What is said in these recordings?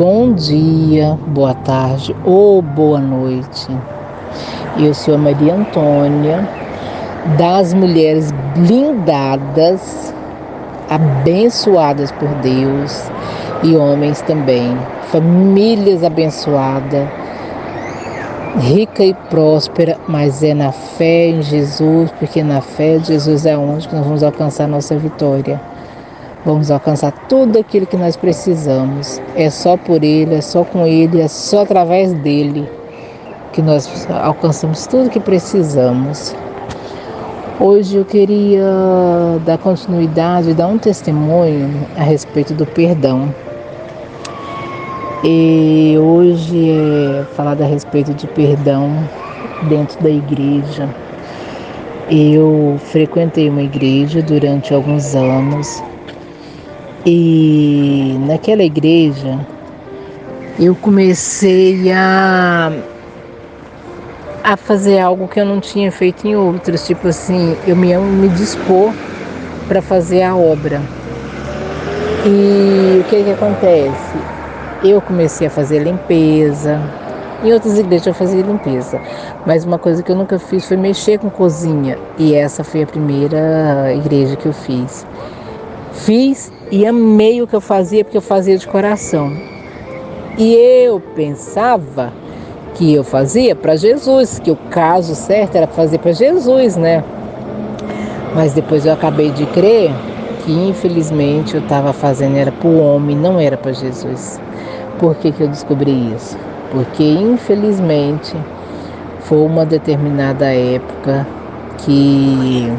Bom dia, boa tarde ou boa noite. Eu sou a Maria Antônia, das mulheres blindadas, abençoadas por Deus e homens também. Famílias abençoadas, rica e próspera, mas é na fé em Jesus, porque na fé de Jesus é onde nós vamos alcançar a nossa vitória. Vamos alcançar tudo aquilo que nós precisamos. É só por Ele, é só com Ele, é só através dEle que nós alcançamos tudo que precisamos. Hoje eu queria dar continuidade, dar um testemunho a respeito do perdão. E hoje é falar a respeito de perdão dentro da igreja. Eu frequentei uma igreja durante alguns anos. E naquela igreja eu comecei a fazer algo que eu não tinha feito em outras, tipo assim, eu me dispor para fazer a obra. E o que acontece? Eu comecei a fazer limpeza. Em outras igrejas eu fazia limpeza, mas uma coisa que eu nunca fiz foi mexer com cozinha, e essa foi a primeira igreja que eu fiz. Fiz e amei o que eu fazia, porque eu fazia de coração. E eu pensava que eu fazia para Jesus, que o caso certo era fazer para Jesus, né? Mas depois eu acabei de crer que infelizmente eu estava fazendo era para o homem, não era para Jesus. Por que eu descobri isso? Porque infelizmente foi uma determinada época que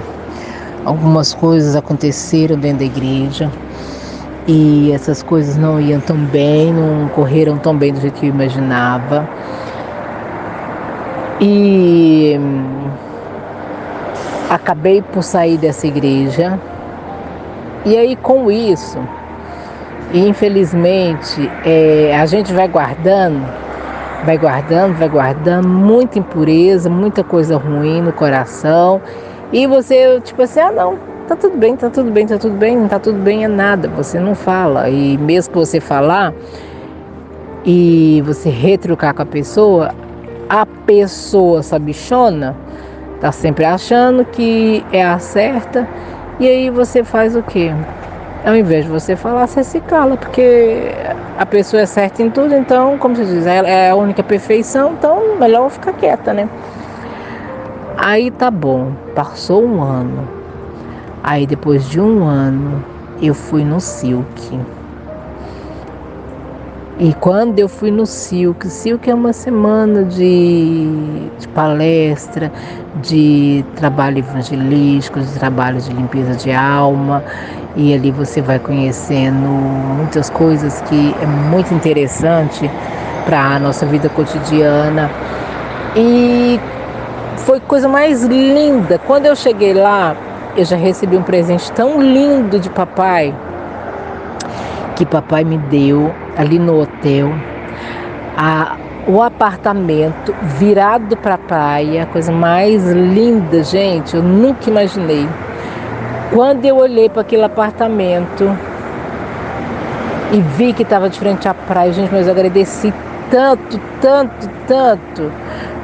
algumas coisas aconteceram dentro da igreja. E essas coisas não iam tão bem, não correram tão bem do jeito que eu imaginava. E acabei por sair dessa igreja. E aí com isso, infelizmente, a gente vai guardando muita impureza, muita coisa ruim no coração. E você, tipo assim, não, tá tudo bem, não tá tudo bem é nada, você não fala. E mesmo que você falar e você retrucar com a pessoa sabichona tá sempre achando que é a certa, e aí você faz o quê? Ao invés de você falar, você se cala, porque a pessoa é certa em tudo, então, como você diz, ela é a única perfeição, então melhor ficar quieta, né? Aí tá bom, passou um ano. Aí depois de um ano eu fui no Silk. E quando eu fui no Silk é uma semana de palestra, de trabalho evangelístico, de trabalho de limpeza de alma. E ali você vai conhecendo muitas coisas que é muito interessante para a nossa vida cotidiana. E foi a coisa mais linda. Quando eu cheguei lá, eu já recebi um presente tão lindo de papai, que papai me deu ali no hotel, o apartamento virado para a praia, a coisa mais linda, gente, eu nunca imaginei. Quando eu olhei para aquele apartamento e vi que estava de frente à praia, gente, mas eu agradeci tanto,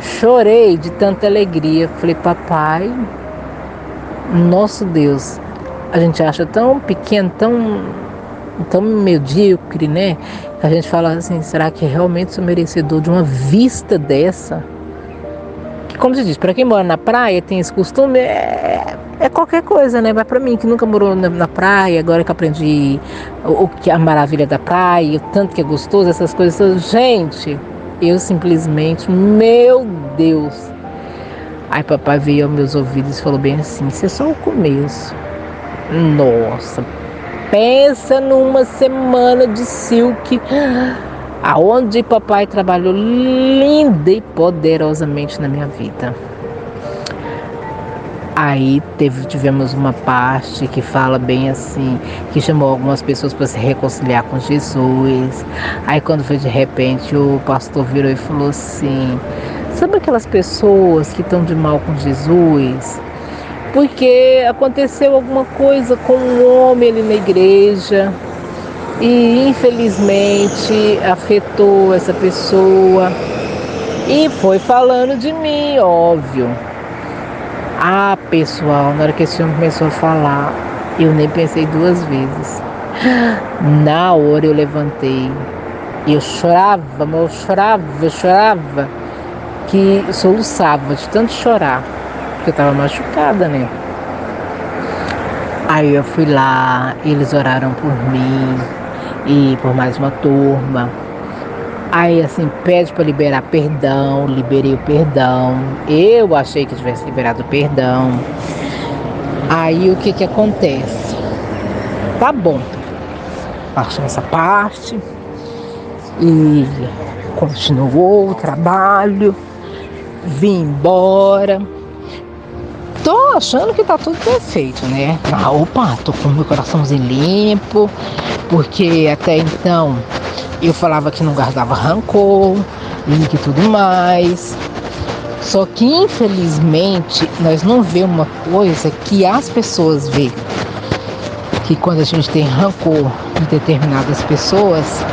chorei de tanta alegria. Falei, papai, nosso Deus, a gente acha tão pequeno, tão medíocre, né? Que a gente fala assim, será que realmente sou merecedor de uma vista dessa? Que, como você diz, para quem mora na praia, tem esse costume, é qualquer coisa, né? Mas para mim, que nunca morou na praia, agora que aprendi o que é a maravilha da praia, o tanto que é gostoso, essas coisas todas, gente, eu simplesmente, meu Deus. Aí papai veio aos meus ouvidos e falou bem assim, isso é só o começo. Nossa, pensa numa semana de Silk, aonde papai trabalhou linda e poderosamente na minha vida. Aí tivemos uma parte que fala bem assim, que chamou algumas pessoas para se reconciliar com Jesus. Aí quando foi de repente, o pastor virou e falou assim, sabe aquelas pessoas que estão de mal com Jesus? Porque aconteceu alguma coisa com um homem ali na igreja e infelizmente afetou essa pessoa e foi falando de mim, óbvio. Ah, pessoal, na hora que esse homem começou a falar, eu nem pensei duas vezes. Na hora eu levantei e eu chorava, mas eu chorava, que soluçava de tanto chorar, porque eu tava machucada, né? Aí eu fui lá, eles oraram por mim e por mais uma turma. Aí assim, pede para liberar perdão, liberei o perdão. Eu achei que tivesse liberado o perdão. Aí o que que acontece? Tá bom, passou essa parte e continuou o trabalho, vim embora. Tô achando que tá tudo perfeito, né? Ah, opa, tô com meu coraçãozinho limpo, porque até então eu falava que não guardava rancor e que tudo mais. Só que infelizmente nós não vemos uma coisa que as pessoas veem. Que quando a gente tem rancor de determinadas pessoas,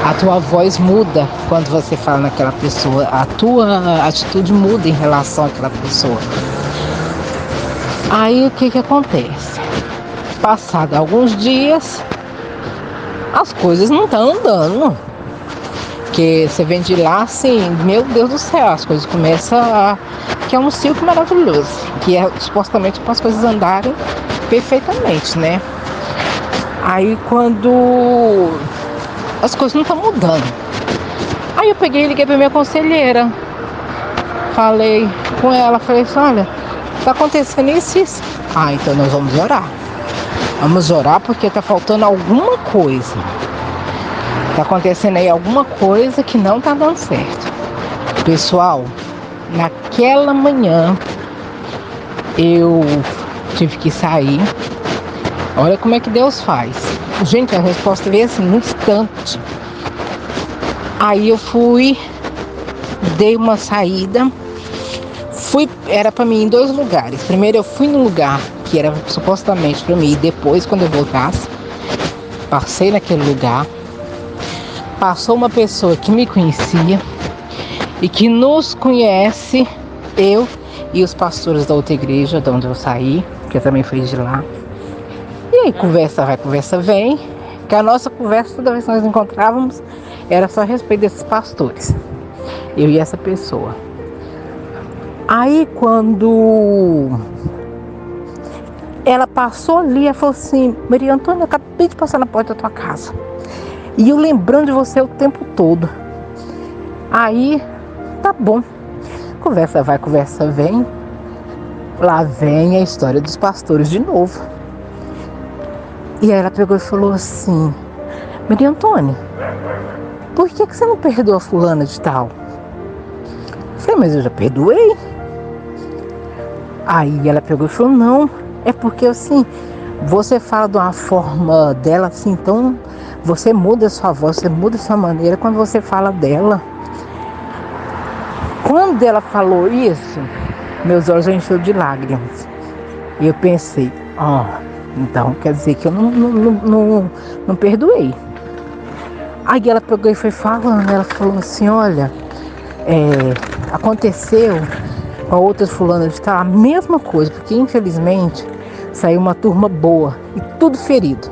a tua voz muda quando você fala naquela pessoa, a tua atitude muda em relação àquela pessoa. Aí o que que acontece? Passado alguns dias, as coisas não estão andando. Porque você vem de lá assim, meu Deus do céu, as coisas começam a... que é um ciclo maravilhoso, que é supostamente para as coisas andarem perfeitamente, né? Aí quando as coisas não estão mudando. Aí eu peguei e liguei pra minha conselheira. Falei com ela, falei assim, olha, tá acontecendo isso. Ah, então nós vamos orar. Vamos orar porque tá faltando alguma coisa. Tá acontecendo aí alguma coisa que não tá dando certo. Pessoal, naquela manhã eu tive que sair. Olha como é que Deus faz. Gente, a resposta veio assim, no instante. Aí eu fui, dei uma saída, era para mim ir em 2 lugares. Primeiro eu fui num lugar que era supostamente para mim ir depois, quando eu voltasse. Passei naquele lugar. Passou uma pessoa que me conhecia e que nos conhece, eu e os pastores da outra igreja, de onde eu saí, que eu também fui de lá. E aí, conversa vai, conversa vem, que a nossa conversa, toda vez que nós nos encontrávamos, era só a respeito desses pastores, eu e essa pessoa. Aí quando ela passou ali, ela falou assim, Maria Antônia, eu acabei de passar na porta da tua casa e eu lembrando de você o tempo todo. Aí, tá bom, conversa vai, conversa vem, lá vem a história dos pastores de novo. E aí ela pegou e falou assim, Maria Antônia, por que você não perdoa fulana de tal? Eu falei, mas eu já perdoei. Aí ela pegou e falou, não, é porque assim, você fala de uma forma dela assim, então você muda a sua voz, você muda a sua maneira quando você fala dela. Quando ela falou isso, meus olhos já encheram de lágrimas. E eu pensei, então quer dizer que eu não perdoei. Aí ela pegou e foi falando, ela falou assim, olha, aconteceu com a outra fulana de tal, a mesma coisa, porque infelizmente saiu uma turma boa e tudo ferido.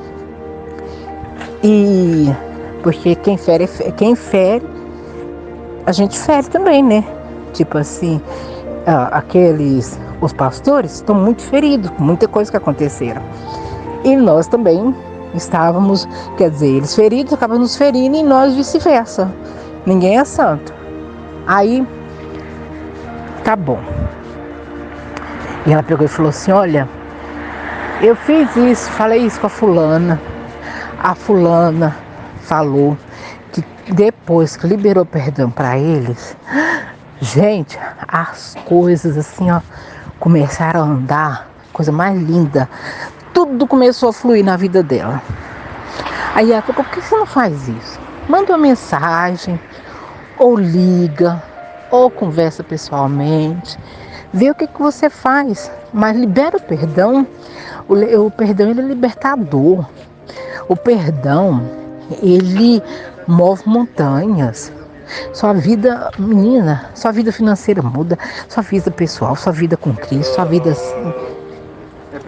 E porque quem fere, a gente fere também, né? Tipo assim, os pastores estão muito feridos com muita coisa que aconteceram. E nós também estávamos, quer dizer, eles feridos acabam nos ferindo e nós vice-versa. Ninguém é santo. Aí, tá bom. E ela pegou e falou assim, olha, eu fiz isso, falei isso com a fulana. A fulana falou que depois que liberou perdão para eles, gente, as coisas assim, começaram a andar, coisa mais linda. Tudo começou a fluir na vida dela. Aí ela falou, por que você não faz isso? Manda uma mensagem, ou liga, ou conversa pessoalmente, vê o que você faz, mas libera o perdão. O perdão ele é libertador. O perdão ele move montanhas. Sua vida, menina, sua vida financeira muda, sua vida pessoal, sua vida com Cristo, sua vida assim.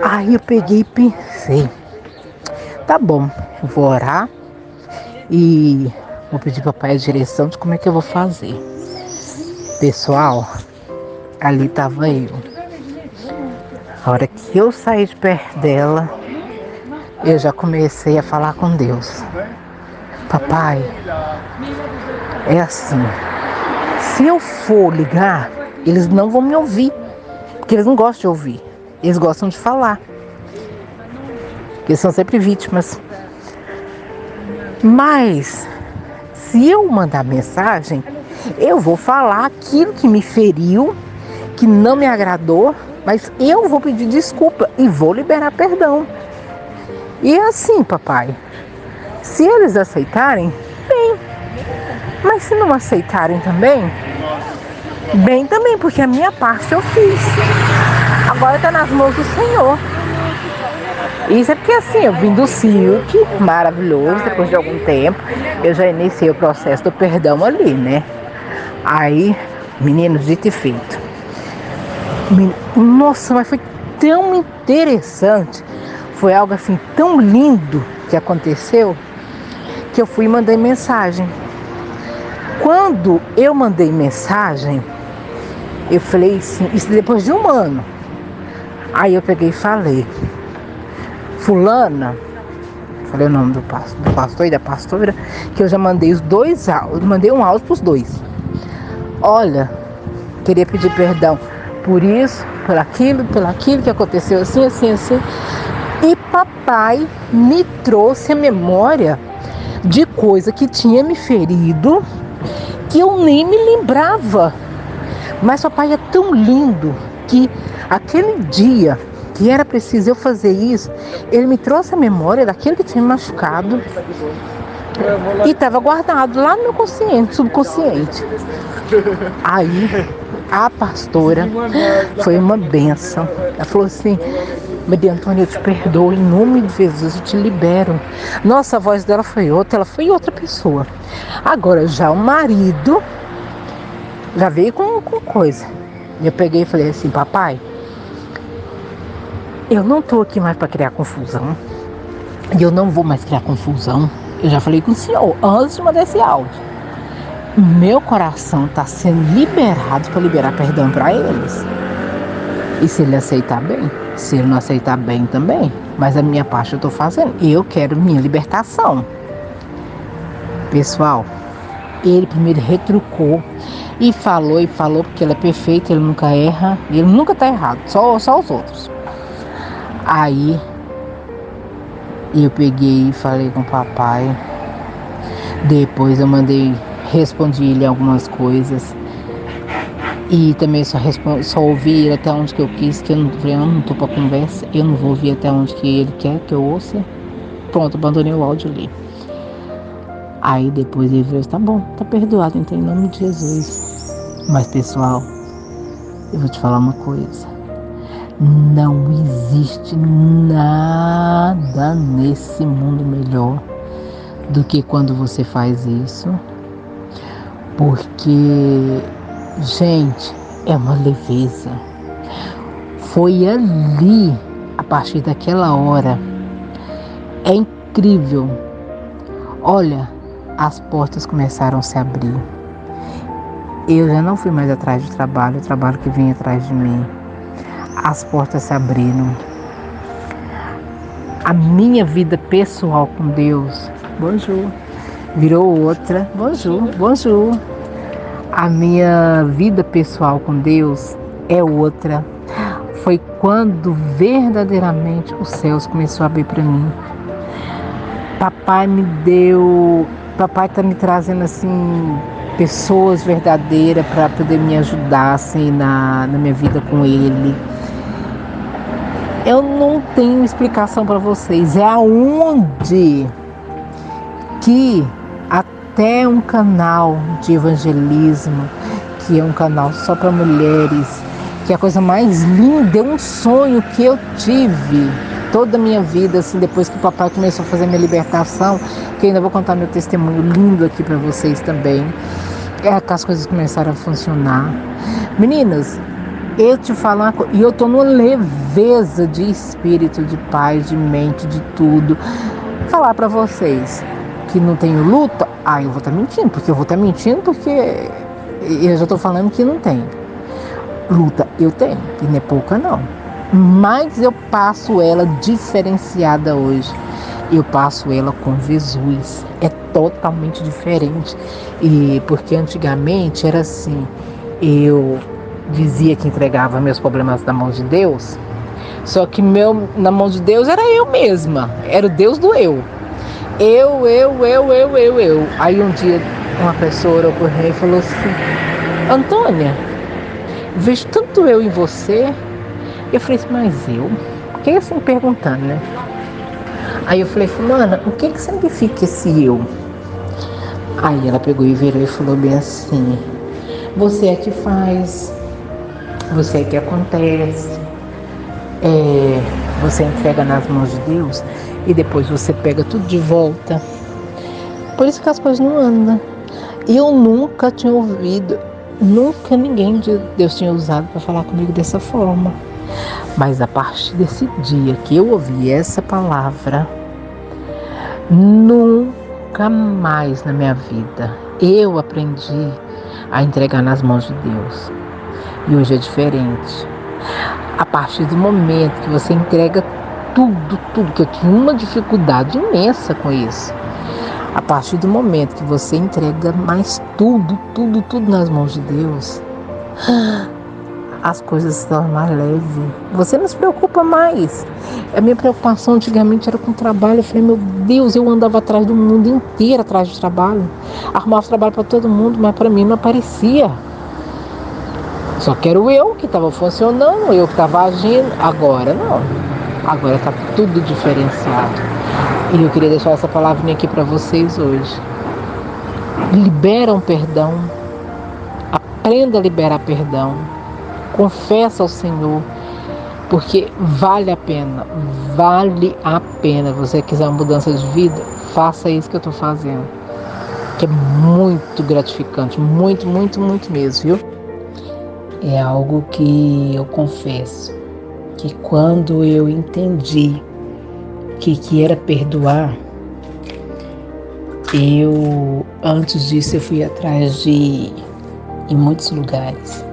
Aí eu peguei e pensei, tá bom, eu vou orar e vou pedir para Pai a direção de como é que eu vou fazer. Pessoal, ali tava eu. A hora que eu saí de perto dela, eu já comecei a falar com Deus. Papai, é assim, se eu for ligar, eles não vão me ouvir, porque eles não gostam de ouvir, eles gostam de falar, porque eles são sempre vítimas. Mas, se eu mandar mensagem, eu vou falar aquilo que me feriu, que não me agradou, mas eu vou pedir desculpa e vou liberar perdão. E é assim, papai, se eles aceitarem, bem. Mas se não aceitarem também, bem também, porque a minha parte eu fiz. Agora está nas mãos do Senhor. Isso é porque assim, eu vim do Silk, maravilhoso, depois de algum tempo, eu já iniciei o processo do perdão ali, né? Aí, menino, dito e feito. Nossa, mas foi tão interessante, foi algo assim tão lindo que aconteceu, que eu fui e mandei mensagem. Quando eu mandei mensagem, eu falei assim, isso depois de um ano. Aí eu peguei e falei, fulana, falei o nome do pastor e da pastora, que eu já mandei os dois áudios, mandei um áudio para os dois. Olha, queria pedir perdão por isso, por aquilo que aconteceu assim, assim, assim. E papai me trouxe a memória de coisa que tinha me ferido, que eu nem me lembrava. Mas papai é tão lindo que aquele dia que era preciso eu fazer isso, ele me trouxe a memória daquilo que tinha me machucado e estava guardado lá no meu consciente, subconsciente. Aí a pastora foi uma bênção. Ela falou assim, Maria Antônia, eu te perdoo, em nome de Jesus, eu te libero. Nossa, a voz dela foi outra, ela foi outra pessoa. Agora já o marido já veio com coisa. E eu peguei e falei assim, papai, eu não tô aqui mais para criar confusão. E eu não vou mais criar confusão. Eu já falei com o senhor antes de mandar esse áudio. Meu coração está sendo liberado para liberar perdão para eles. E se ele aceitar bem, se ele não aceitar bem também. Mas a minha parte eu estou fazendo. Eu quero minha libertação. Pessoal, ele primeiro retrucou e falou, porque ele é perfeito, ele nunca erra, ele nunca está errado, só os outros. Aí eu peguei e falei com o papai. Depois eu respondi ele algumas coisas. E também só ouvi ele até onde que eu quis, que eu não tô pra conversa, eu não vou ouvir até onde que ele quer que eu ouça. Pronto, abandonei o áudio ali. Aí depois ele falou, tá bom, tá perdoado, então em nome de Jesus. Mas pessoal, eu vou te falar uma coisa. Não existe nada nesse mundo melhor do que quando você faz isso. Porque, gente, é uma leveza. Foi ali, a partir daquela hora. É incrível. Olha, as portas começaram a se abrir. Eu já não fui mais atrás do trabalho, o trabalho que vinha atrás de mim. As portas se abriram. A minha vida pessoal com Deus, bonjour, virou outra, bonjour. A minha vida pessoal com Deus é outra. Foi quando verdadeiramente os céus começou a abrir para mim. Papai está me trazendo assim pessoas verdadeiras para poder me ajudar assim na minha vida com Ele. Eu não tenho explicação para vocês. É aonde que até um canal de evangelismo, que é um canal só para mulheres, que é a coisa mais linda, é um sonho que eu tive toda a minha vida, assim, depois que o papai começou a fazer minha libertação, que eu ainda vou contar meu testemunho lindo aqui para vocês também, é que as coisas começaram a funcionar. Meninas, eu te falo uma coisa, e eu tô numa leveza de espírito, de paz, de mente, de tudo. Falar para vocês que não tenho luta, eu vou estar mentindo, porque eu já tô falando que não tem. Luta eu tenho, e não é pouca não. Mas eu passo ela diferenciada hoje. Eu passo ela com Jesus. É totalmente diferente. E porque antigamente era assim, eu dizia que entregava meus problemas na mão de Deus, só que na mão de Deus era eu mesma, era o Deus do eu. Eu. Aí um dia uma pessoa orou por mim e falou assim: Antônia, vejo tanto eu em você. Eu falei assim, mas eu? Fiquei assim perguntando, né? Aí eu falei, fulana, o que significa esse eu? Aí ela pegou e virou e falou bem assim: você é que faz, você é que acontece, você entrega nas mãos de Deus e depois você pega tudo de volta. Por isso que as coisas não andam. Eu nunca tinha ouvido, nunca ninguém de Deus tinha usado para falar comigo dessa forma. Mas a partir desse dia que eu ouvi essa palavra, nunca mais na minha vida eu aprendi a entregar nas mãos de Deus. E hoje é diferente. A partir do momento que você entrega tudo, que eu tinha uma dificuldade imensa com isso. A partir do momento que você entrega mais tudo nas mãos de Deus, as coisas estão mais leves. Você não se preocupa mais. A minha preocupação antigamente era com o trabalho. Eu falei, meu Deus, eu andava atrás do mundo inteiro, atrás de trabalho. Arrumava trabalho para todo mundo, mas para mim não aparecia. Só que era eu que estava funcionando, eu que estava agindo. Agora não. Agora está tudo diferenciado. E eu queria deixar essa palavrinha aqui para vocês hoje. Libera um perdão. Aprenda a liberar perdão. Confessa ao Senhor, porque vale a pena. Você quiser uma mudança de vida, faça isso que eu estou fazendo, que é muito gratificante, muito mesmo, viu? É algo que eu confesso, que quando eu entendi que era perdoar, antes disso eu fui atrás em muitos lugares.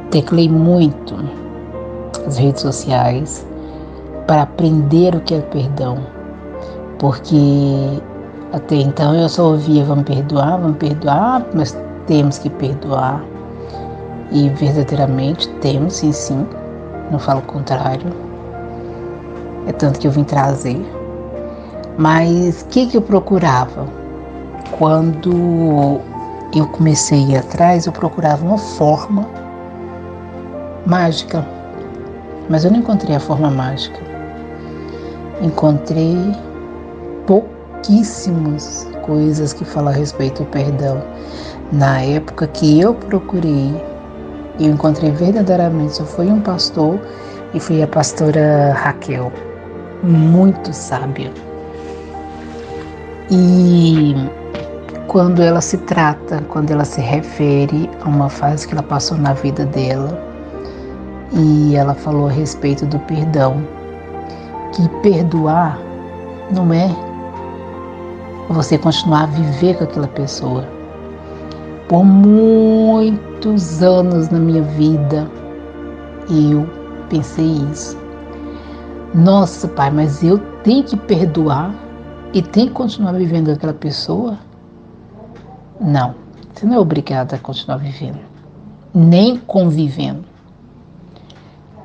Teclei muito as redes sociais para aprender o que é perdão, porque até então eu só ouvia vamos perdoar, mas temos que perdoar, e verdadeiramente temos, sim, não falo o contrário, é tanto que eu vim trazer. Mas o que eu procurava? Quando eu comecei a ir atrás, eu procurava uma forma mágica, mas eu não encontrei a forma mágica. Encontrei pouquíssimas coisas que falam a respeito do perdão. Na época que eu procurei, eu encontrei verdadeiramente, só foi um pastor, e foi a pastora Raquel, muito sábia. E quando ela se refere a uma fase que ela passou na vida dela, e ela falou a respeito do perdão, que perdoar não é você continuar a viver com aquela pessoa. Por muitos anos na minha vida, eu pensei isso. Nossa, pai, mas eu tenho que perdoar e tenho que continuar vivendo com aquela pessoa? Não, você não é obrigada a continuar vivendo, nem convivendo.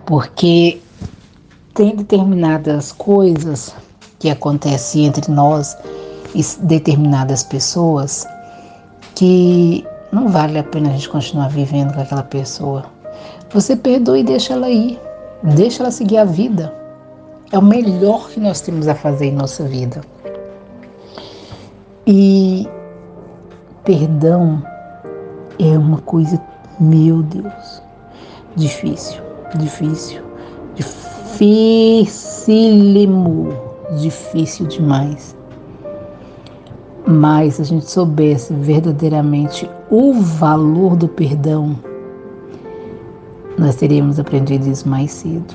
Porque tem determinadas coisas que acontecem entre nós e determinadas pessoas que não vale a pena a gente continuar vivendo com aquela pessoa. Você perdoa e deixa ela ir, deixa ela seguir a vida. É o melhor que nós temos a fazer em nossa vida. E perdão é uma coisa, meu Deus, difícil. difícil, dificílimo, difícil demais. Mas se a gente soubesse verdadeiramente o valor do perdão, nós teríamos aprendido isso mais cedo.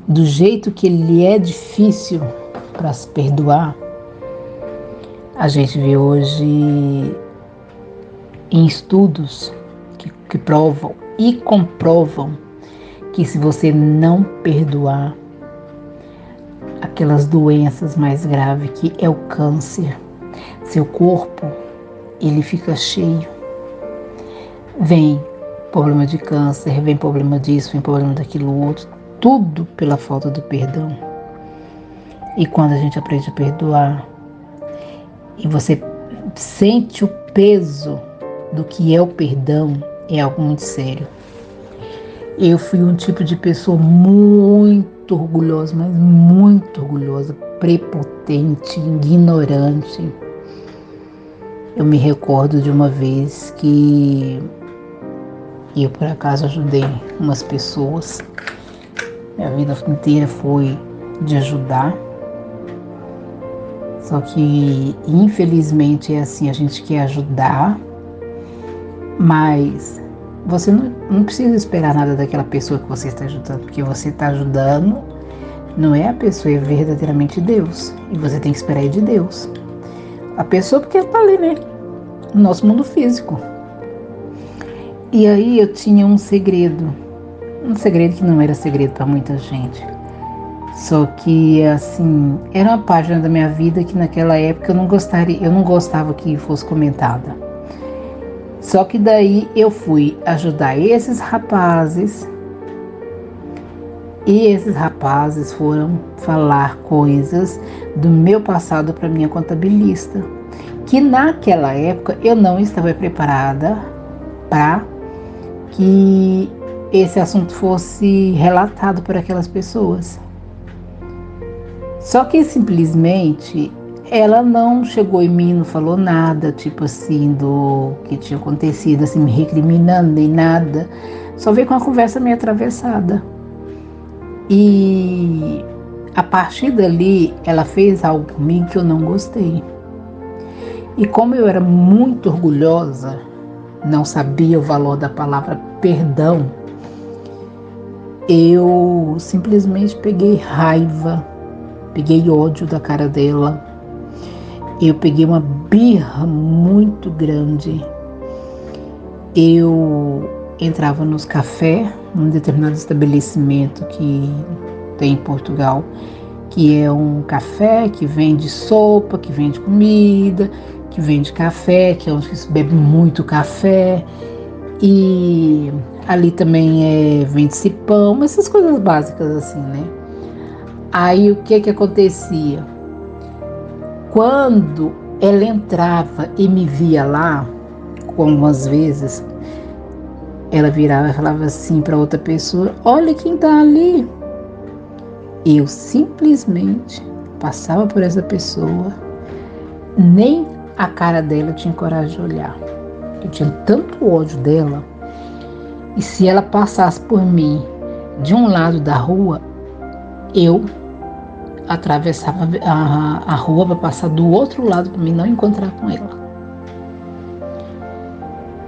Do jeito que ele é difícil para se perdoar, a gente vê hoje em estudos que provam e comprovam que se você não perdoar aquelas doenças mais graves, que é o câncer, seu corpo, ele fica cheio. Vem problema de câncer, vem problema disso, vem problema daquilo outro, tudo pela falta do perdão. E quando a gente aprende a perdoar, e você sente o peso do que é o perdão, é algo muito sério. Eu fui um tipo de pessoa muito orgulhosa, mas muito orgulhosa, prepotente, ignorante. Eu me recordo de uma vez que eu, por acaso, ajudei umas pessoas. Minha vida inteira foi de ajudar. Só que, infelizmente, é assim, a gente quer ajudar, mas você não precisa esperar nada daquela pessoa que você está ajudando, porque você está ajudando não é a pessoa, é verdadeiramente Deus. E você tem que esperar de Deus. A pessoa, porque ela está ali, né? No nosso mundo físico. E aí eu tinha um segredo que não era segredo para muita gente. Só que, assim, era uma página da minha vida que naquela época eu não gostava que fosse comentada. Só que daí eu fui ajudar esses rapazes, e esses rapazes foram falar coisas do meu passado para minha contabilista, que naquela época eu não estava preparada para que esse assunto fosse relatado por aquelas pessoas. Só que simplesmente ela não chegou em mim, não falou nada, tipo assim, do que tinha acontecido, assim, me recriminando, nem nada. Só veio com uma conversa meio atravessada. E a partir dali, ela fez algo comigo que eu não gostei. E como eu era muito orgulhosa, não sabia o valor da palavra perdão, eu simplesmente peguei raiva, peguei ódio da cara dela. Eu peguei uma birra muito grande. Eu entrava nos cafés, num determinado estabelecimento que tem em Portugal, que é um café que vende sopa, que vende comida, que vende café, que é onde se bebe muito café. E ali também vende-se pão, essas coisas básicas assim, né? Aí o que acontecia? Quando ela entrava e me via lá, como às vezes, ela virava e falava assim para outra pessoa: olha quem está ali. Eu simplesmente passava por essa pessoa, nem a cara dela eu tinha coragem de olhar. Eu tinha tanto ódio dela, e se ela passasse por mim de um lado da rua, eu atravessava a rua para passar do outro lado para mim não encontrar com ela.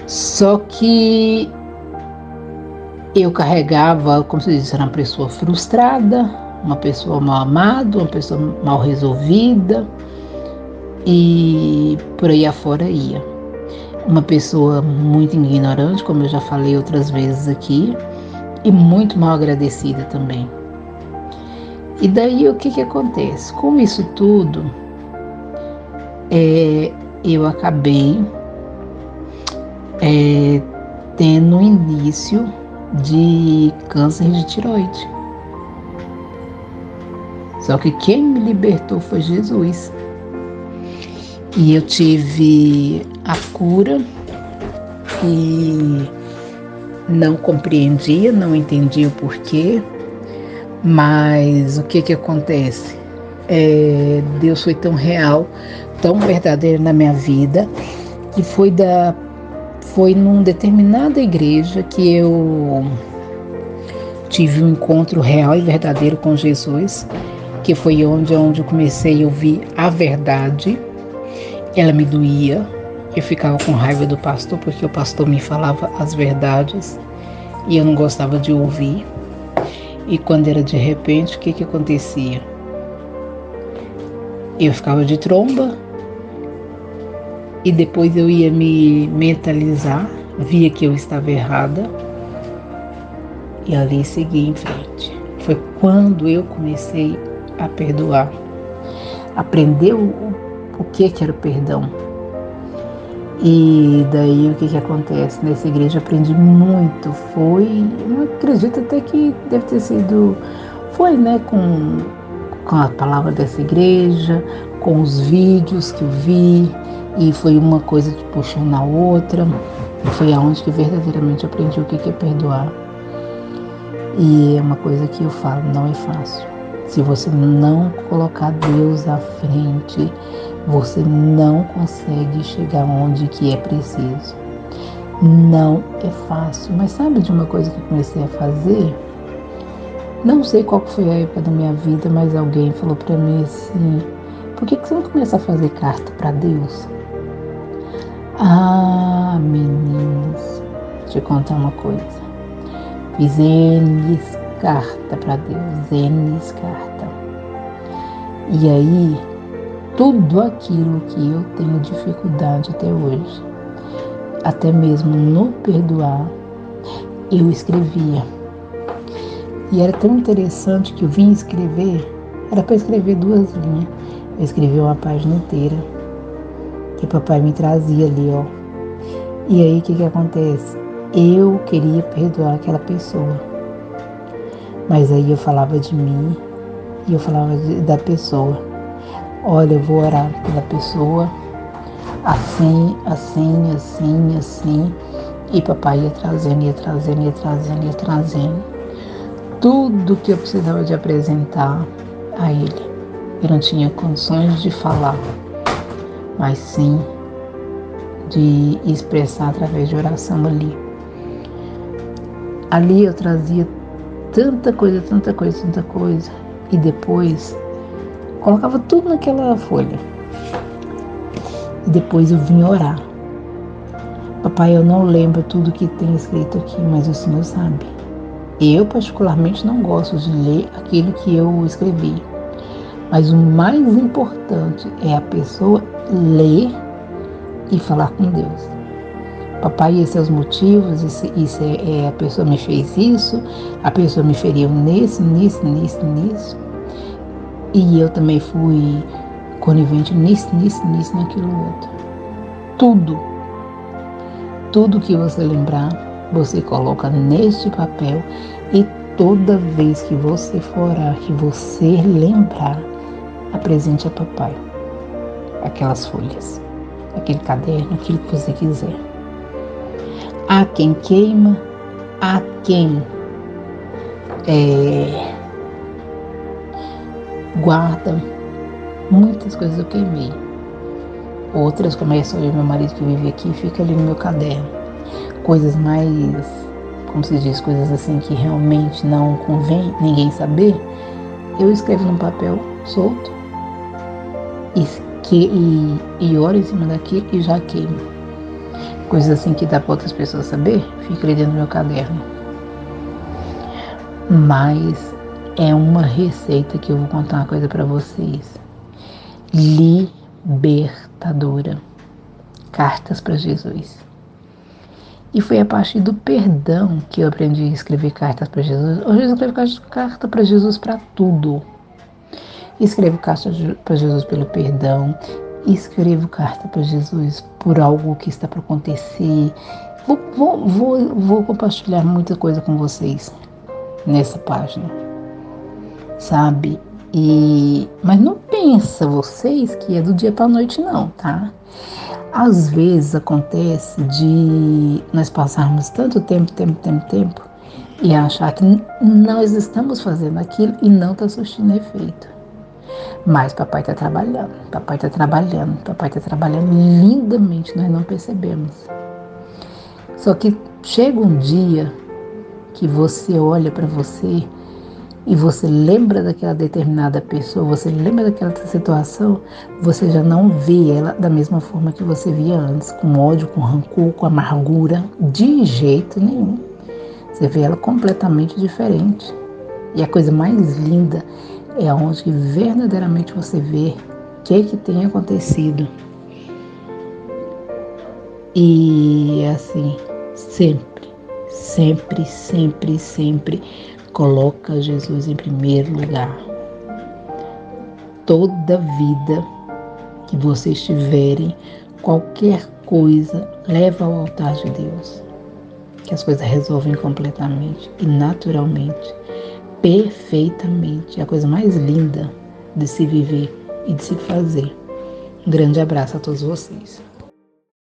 Só que eu carregava, como se diz, era uma pessoa frustrada, uma pessoa mal amada, uma pessoa mal resolvida, e por aí afora ia. Uma pessoa muito ignorante, como eu já falei outras vezes aqui, e muito mal agradecida também. E daí o que acontece? Com isso tudo, eu acabei tendo um início de câncer de tireoide. Só que quem me libertou foi Jesus. E eu tive a cura e não compreendia, não entendia o porquê. Mas o que acontece? Deus foi tão real, tão verdadeiro na minha vida, que foi numa determinada igreja que eu tive um encontro real e verdadeiro com Jesus, que foi onde eu comecei a ouvir a verdade. Ela me doía, eu ficava com raiva do pastor, porque o pastor me falava as verdades e eu não gostava de ouvir. E quando era de repente, o que acontecia? Eu ficava de tromba e depois eu ia me mentalizar, via que eu estava errada e ali segui em frente. Foi quando eu comecei a perdoar, aprender o que era o perdão. E daí o que acontece? Nessa igreja eu aprendi muito, eu acredito até que deve ter sido, com a palavra dessa igreja, com os vídeos que eu vi, e foi uma coisa que puxou na outra, foi aonde que verdadeiramente aprendi o que é perdoar. E é uma coisa que eu falo, não é fácil. Se você não colocar Deus à frente, você não consegue chegar onde que é preciso. Não é fácil. Mas sabe de uma coisa que eu comecei a fazer? Não sei qual foi a época da minha vida, mas alguém falou para mim assim, por que você não começa a fazer carta para Deus? Ah, meninos, deixa eu contar uma coisa. Fiz N carta para Deus, N carta. E aí, tudo aquilo que eu tenho dificuldade até hoje, até mesmo no perdoar, eu escrevia. E era tão interessante que eu vim escrever, era para escrever 2 linhas. Eu escrevi uma página inteira, que papai me trazia ali, ó. E aí, o que acontece? Eu queria perdoar aquela pessoa. Mas aí eu falava de mim e eu falava da pessoa. Olha, eu vou orar pela pessoa, assim, assim, assim, assim. E papai ia trazendo, ia trazendo, ia trazendo, ia trazendo. Tudo que eu precisava de apresentar a ele. Eu não tinha condições de falar, mas sim de expressar através de oração ali. Ali eu trazia tanta coisa, tanta coisa, tanta coisa. E depois colocava tudo naquela folha. E depois eu vim orar. Papai, eu não lembro tudo que tem escrito aqui, mas o Senhor sabe. Eu particularmente não gosto de ler aquilo que eu escrevi. Mas o mais importante é a pessoa ler e falar com Deus. Papai, esses são os motivos, a pessoa me fez isso, a pessoa me feriu nisso. E eu também fui conivente nisso, naquilo outro. Tudo que você lembrar, você coloca neste papel e toda vez que você for orar, que você lembrar, apresente a papai aquelas folhas, aquele caderno, aquilo que você quiser. Há quem queima, há quem guarda. Muitas coisas eu queimei. Outras, como é só eu e meu marido que vive aqui, fica ali no meu caderno. Coisas mais, como se diz, coisas assim que realmente não convém ninguém saber, eu escrevo num papel solto e oro em cima daquilo e já queimo. Coisas assim que dá para outras pessoas saber, fica ali dentro do meu caderno. Mas é uma receita que eu vou contar uma coisa para vocês. Libertadora. Cartas para Jesus. E foi a partir do perdão que eu aprendi a escrever cartas para Jesus. Hoje eu escrevo carta para Jesus para tudo. Escrevo carta para Jesus pelo perdão. Escrevo carta para Jesus por algo que está para acontecer. Vou compartilhar muita coisa com vocês nessa página, sabe? Mas não pensa vocês que é do dia para a noite não, tá? Às vezes acontece de nós passarmos tanto tempo e achar que nós estamos fazendo aquilo e não está surtindo efeito. Mas papai está trabalhando lindamente, nós não percebemos. Só que chega um dia que você olha para você e você lembra daquela determinada pessoa, você lembra daquela situação, você já não vê ela da mesma forma que você via antes, com ódio, com rancor, com amargura, de jeito nenhum. Você vê ela completamente diferente. E a coisa mais linda é onde verdadeiramente você vê o que tem acontecido. E assim, sempre coloca Jesus em primeiro lugar. Toda vida que vocês tiverem, qualquer coisa, leva ao altar de Deus. Que as coisas resolvem completamente e naturalmente, perfeitamente. É a coisa mais linda de se viver e de se fazer. Um grande abraço a todos vocês.